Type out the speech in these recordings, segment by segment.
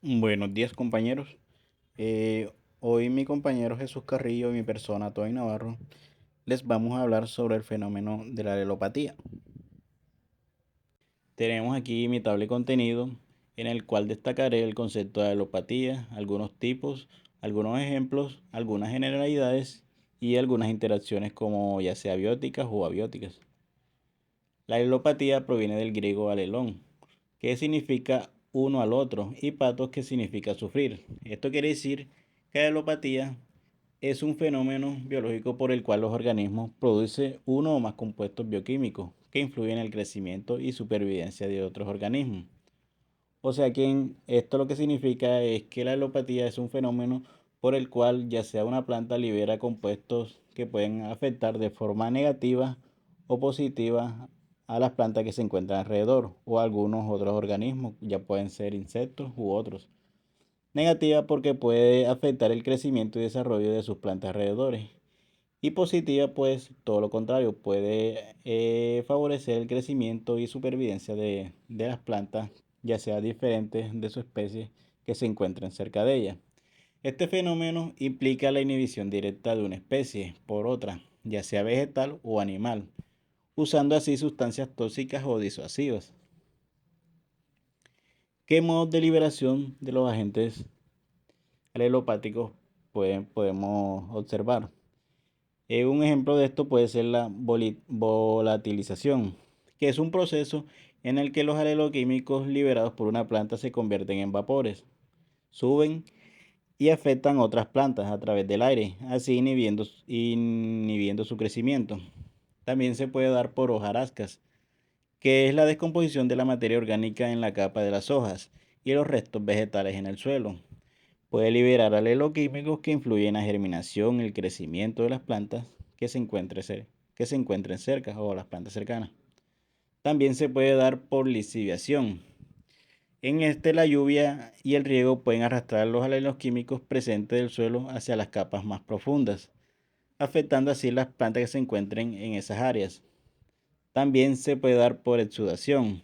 Buenos días, compañeros. Hoy mi compañero Jesús Carrillo y mi persona Toy Navarro les vamos a hablar sobre el fenómeno de la alelopatía. Tenemos aquí imitable contenido en el cual destacaré el concepto de alelopatía, algunos tipos, algunos ejemplos, algunas generalidades y algunas interacciones como ya sea bióticas o abióticas. La alelopatía proviene del griego alelón, que significa uno al otro, y patos, que significa sufrir. Esto quiere decir que la alelopatía es un fenómeno biológico por el cual los organismos producen uno o más compuestos bioquímicos que influyen en el crecimiento y supervivencia de otros organismos. O sea que esto lo que significa es que la alelopatía es un fenómeno por el cual ya sea una planta libera compuestos que pueden afectar de forma negativa o positiva a las plantas que se encuentran alrededor o a algunos otros organismos, ya pueden ser insectos u otros. Negativa porque puede afectar el crecimiento y desarrollo de sus plantas alrededores. Y positiva, pues todo lo contrario, puede favorecer el crecimiento y supervivencia de las plantas, ya sea diferentes de su especie que se encuentren cerca de ella. Este fenómeno implica la inhibición directa de una especie por otra, ya sea vegetal o animal, usando así sustancias tóxicas o disuasivas. ¿Qué modos de liberación de los agentes alelopáticos podemos observar? Un ejemplo de esto puede ser la volatilización, que es un proceso en el que los aleloquímicos liberados por una planta se convierten en vapores, suben y afectan otras plantas a través del aire, así inhibiendo su crecimiento. También se puede dar por hojarascas, que es la descomposición de la materia orgánica en la capa de las hojas y los restos vegetales en el suelo. Puede liberar aleloquímicos que influyen en la germinación y el crecimiento de las plantas que se encuentren cerca o las plantas cercanas. También se puede dar por lisiviación. En este, la lluvia y el riego pueden arrastrar los aleloquímicos presentes del suelo hacia las capas más profundas, afectando así las plantas que se encuentren en esas áreas. También se puede dar por exudación.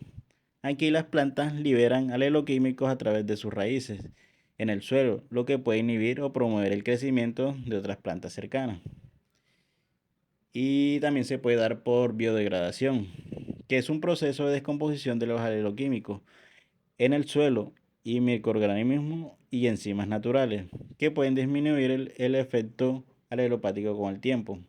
Aquí las plantas liberan aleloquímicos a través de sus raíces en el suelo, lo que puede inhibir o promover el crecimiento de otras plantas cercanas. Y también se puede dar por biodegradación, que es un proceso de descomposición de los aleloquímicos en el suelo y microorganismos y enzimas naturales, que pueden disminuir el efecto alelopático con el tiempo.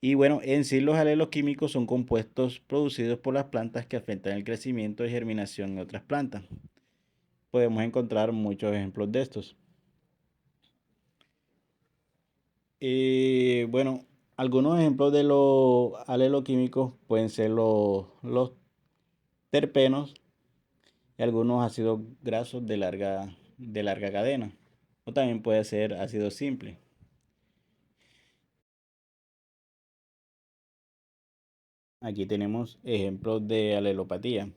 Y bueno, en sí los alelos químicos son compuestos producidos por las plantas que afectan el crecimiento y germinación en otras plantas. Podemos encontrar muchos ejemplos de estos. Bueno, algunos ejemplos de los aleloquímicos pueden ser los terpenos y algunos ácidos grasos de larga cadena. O también puede ser ácido simple. Aquí tenemos ejemplos de alelopatía.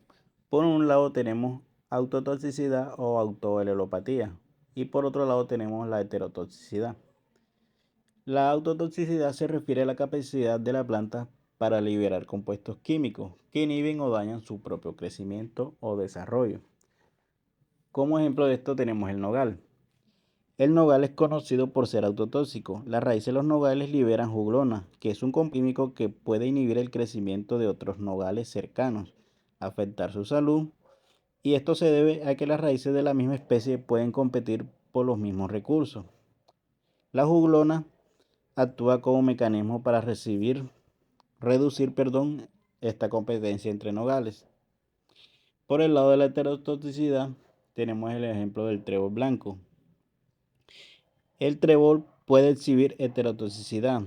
Por un lado tenemos autotoxicidad o autoalelopatía y por otro lado tenemos la heterotoxicidad. La autotoxicidad se refiere a la capacidad de la planta para liberar compuestos químicos que inhiben o dañan su propio crecimiento o desarrollo. Como ejemplo de esto tenemos el nogal. El nogal es conocido por ser autotóxico. Las raíces de los nogales liberan juglona, que es un compuesto químico que puede inhibir el crecimiento de otros nogales cercanos, afectar su salud, y esto se debe a que las raíces de la misma especie pueden competir por los mismos recursos. La juglona actúa como mecanismo para reducir, esta competencia entre nogales. Por el lado de la heterotoxicidad, tenemos el ejemplo del trébol blanco. El trébol puede exhibir heterotoxicidad.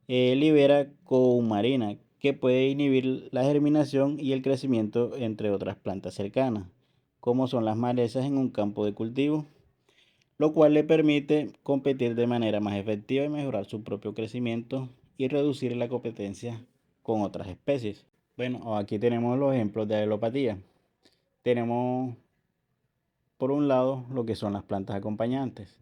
Libera coumarina, que puede inhibir la germinación y el crecimiento entre otras plantas cercanas, como son las malezas en un campo de cultivo, lo cual le permite competir de manera más efectiva y mejorar su propio crecimiento y reducir la competencia con otras especies. Bueno, aquí tenemos los ejemplos de alelopatía. Tenemos por un lado lo que son las plantas acompañantes,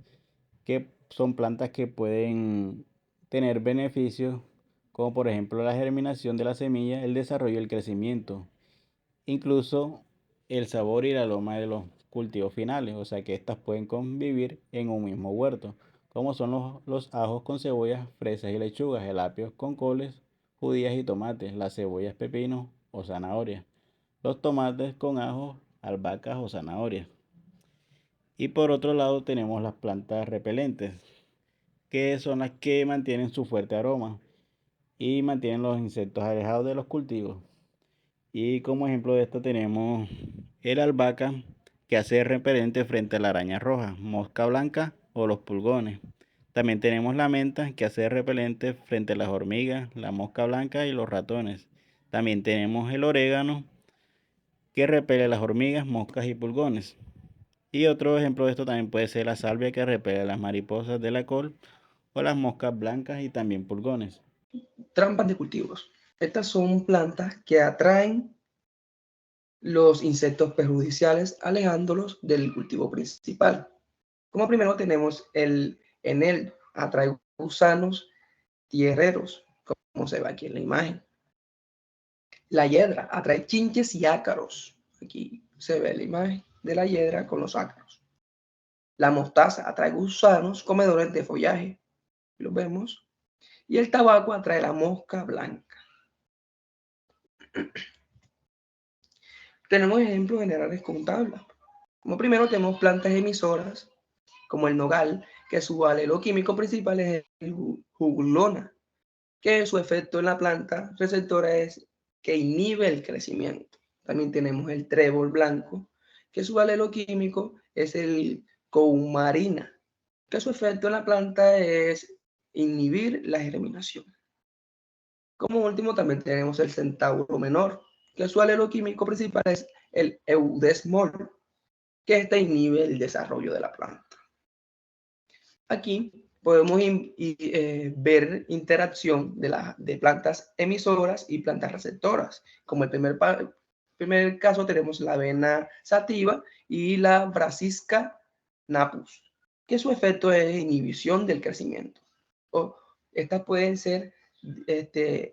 que son plantas que pueden tener beneficios como por ejemplo la germinación de la semilla, el desarrollo y el crecimiento, incluso el sabor y el aroma cultivos finales, o sea que estas pueden convivir en un mismo huerto, como son los ajos con cebollas, fresas y lechugas, el apio con coles, judías y tomates, las cebollas, pepinos o zanahorias, los tomates con ajos, albahacas o zanahorias. Y por otro lado tenemos las plantas repelentes, que son las que mantienen su fuerte aroma y mantienen los insectos alejados de los cultivos. Y como ejemplo de esto tenemos el albahaca, que hace repelente frente a la araña roja, mosca blanca o los pulgones. También tenemos la menta, que hace repelente frente a las hormigas, la mosca blanca y los ratones. También tenemos el orégano, que repele las hormigas, moscas y pulgones. Y otro ejemplo de esto también puede ser la salvia, que repele las mariposas de la col o las moscas blancas y también pulgones. Trampas de cultivos. Estas son plantas que atraen los insectos perjudiciales, alejándolos del cultivo principal. Como primero tenemos el eneldo, atrae gusanos tierreros, como se ve aquí en la imagen. La hiedra atrae chinches y ácaros. Aquí se ve la imagen de la hiedra con los ácaros. La mostaza atrae gusanos comedores de follaje. Lo vemos. Y el tabaco atrae la mosca blanca. Tenemos ejemplos generales con tabla. Como primero tenemos plantas emisoras, como el nogal, que su alelo químico principal es el jugulona, que su efecto en la planta receptora es que inhibe el crecimiento. También tenemos el trébol blanco, que su alelo químico es el coumarina, que su efecto en la planta es inhibir la germinación. Como último también tenemos el centauro menor, que su alelo químico principal es el eudesmol, que este inhibe el desarrollo de la planta. Aquí podemos ver interacción de plantas emisoras y plantas receptoras. Como el primer caso tenemos la avena sativa y la Brassica napus, que su efecto es inhibición del crecimiento. O estas pueden ser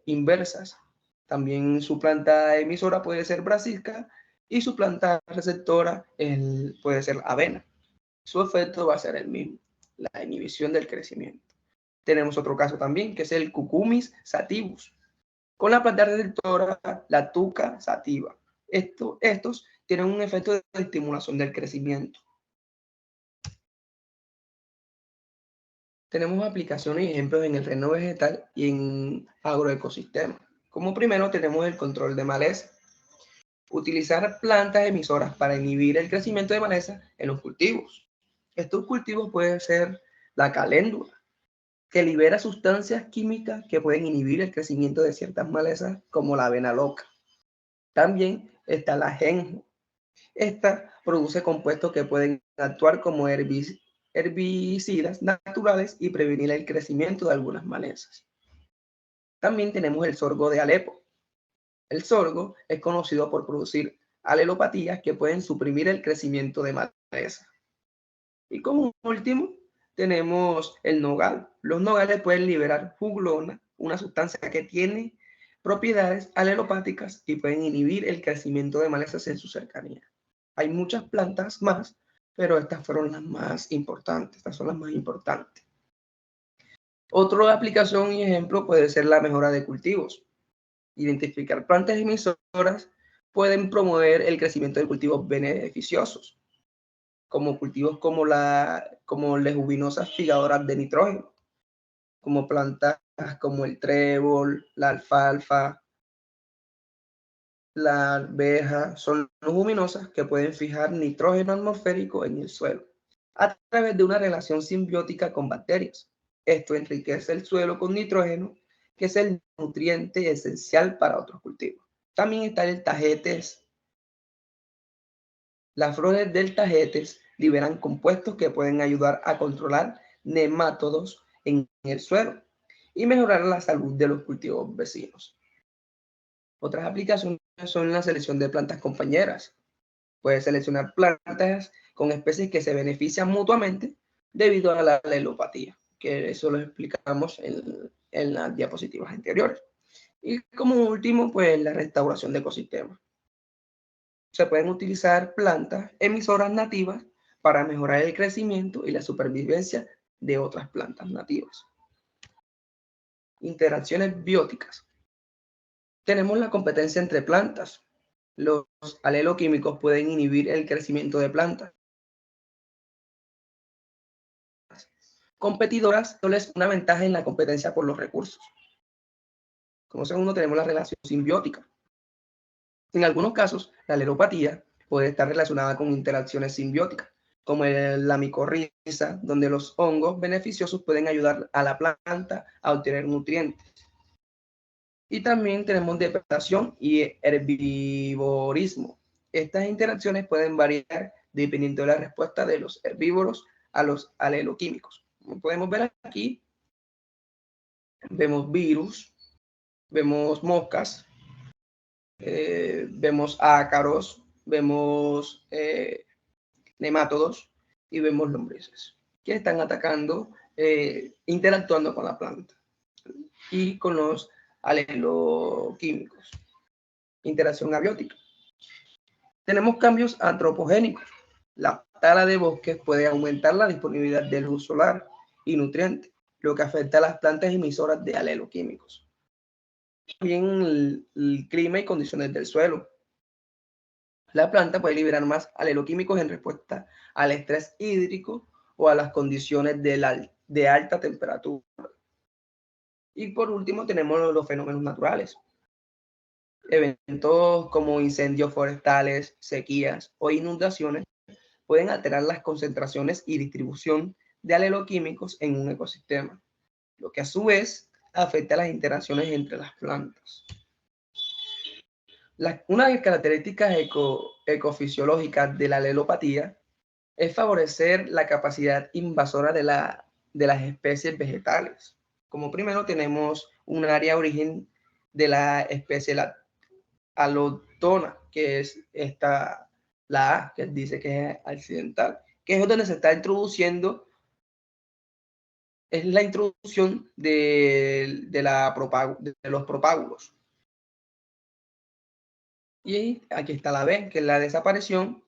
inversas. También su planta emisora puede ser Brassica y su planta receptora puede ser avena. Su efecto va a ser el mismo, la inhibición del crecimiento. Tenemos otro caso también, que es el Cucumis sativus, con la planta receptora, la Tuca sativa. Estos tienen un efecto de estimulación del crecimiento. Tenemos aplicaciones y ejemplos en el reino vegetal y en agroecosistemas. Como primero tenemos el control de maleza. Utilizar plantas emisoras para inhibir el crecimiento de maleza en los cultivos. Estos cultivos pueden ser la caléndula, que libera sustancias químicas que pueden inhibir el crecimiento de ciertas malezas, como la avena loca. También está la ajenjo. Esta produce compuestos que pueden actuar como herbicidas naturales y prevenir el crecimiento de algunas malezas. También tenemos el sorgo de Alepo. El sorgo es conocido por producir alelopatías que pueden suprimir el crecimiento de malezas. Y como último, tenemos el nogal. Los nogales pueden liberar juglona, una sustancia que tiene propiedades alelopáticas y pueden inhibir el crecimiento de malezas en su cercanía. Hay muchas plantas más, pero estas fueron las más importantes. Estas son las más importantes. Otra aplicación y ejemplo puede ser la mejora de cultivos. Identificar plantas emisoras pueden promover el crecimiento de cultivos beneficiosos, como cultivos como leguminosas fijadoras de nitrógeno, como plantas como el trébol, la alfalfa, la arveja, son leguminosas que pueden fijar nitrógeno atmosférico en el suelo a través de una relación simbiótica con bacterias. Esto enriquece el suelo con nitrógeno, que es el nutriente esencial para otros cultivos. También está el tagetes. Las flores del tagetes liberan compuestos que pueden ayudar a controlar nemátodos en el suelo y mejorar la salud de los cultivos vecinos. Otras aplicaciones son la selección de plantas compañeras. Puedes seleccionar plantas con especies que se benefician mutuamente debido a la alelopatía, que eso lo explicamos en las diapositivas anteriores. Y como último, pues la restauración de ecosistemas. se pueden utilizar plantas emisoras nativas para mejorar el crecimiento y la supervivencia de otras plantas nativas. Interacciones bióticas. Tenemos la competencia entre plantas. Los aleloquímicos pueden inhibir el crecimiento de plantas competidoras, dándoles una ventaja en la competencia por los recursos. Como segundo, tenemos la relación simbiótica. En algunos casos, la alelopatía puede estar relacionada con interacciones simbióticas, como la micorriza, donde los hongos beneficiosos pueden ayudar a la planta a obtener nutrientes. Y también tenemos depredación y herbivorismo. Estas interacciones pueden variar dependiendo de la respuesta de los herbívoros a los aleloquímicos. Como podemos ver aquí, vemos virus, vemos moscas, vemos ácaros, vemos nemátodos y vemos lombrices que están atacando, interactuando con la planta y con los aleloquímicos. Interacción abiótica. Tenemos cambios antropogénicos. La tala de bosques puede aumentar la disponibilidad de luz solar y nutrientes, lo que afecta a las plantas emisoras de aleloquímicos. También el clima y condiciones del suelo. La planta puede liberar más aleloquímicos en respuesta al estrés hídrico o a las condiciones de alta temperatura. Y por último tenemos los fenómenos naturales. Eventos como incendios forestales, sequías o inundaciones pueden alterar las concentraciones y distribución de aleloquímicos en un ecosistema, lo que a su vez afecta las interacciones entre las plantas. Una de las características ecofisiológicas de la alelopatía es favorecer la capacidad invasora de las especies vegetales. Como primero tenemos un área de origen de la especie alóctona, que es la A, que dice que es accidental, que es donde se está introduciendo, es la introducción de los propágulos. Y aquí está la B, que es la desaparición.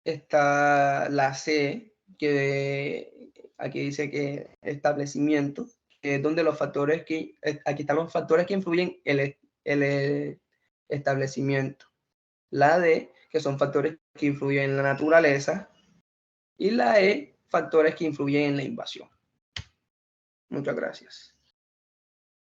Está la C, que aquí dice que establecimiento, que es donde los factores aquí están los factores que influyen el establecimiento. La D, que son factores que influyen en la naturaleza. Y la E, factores que influyen en la invasión. Muchas gracias.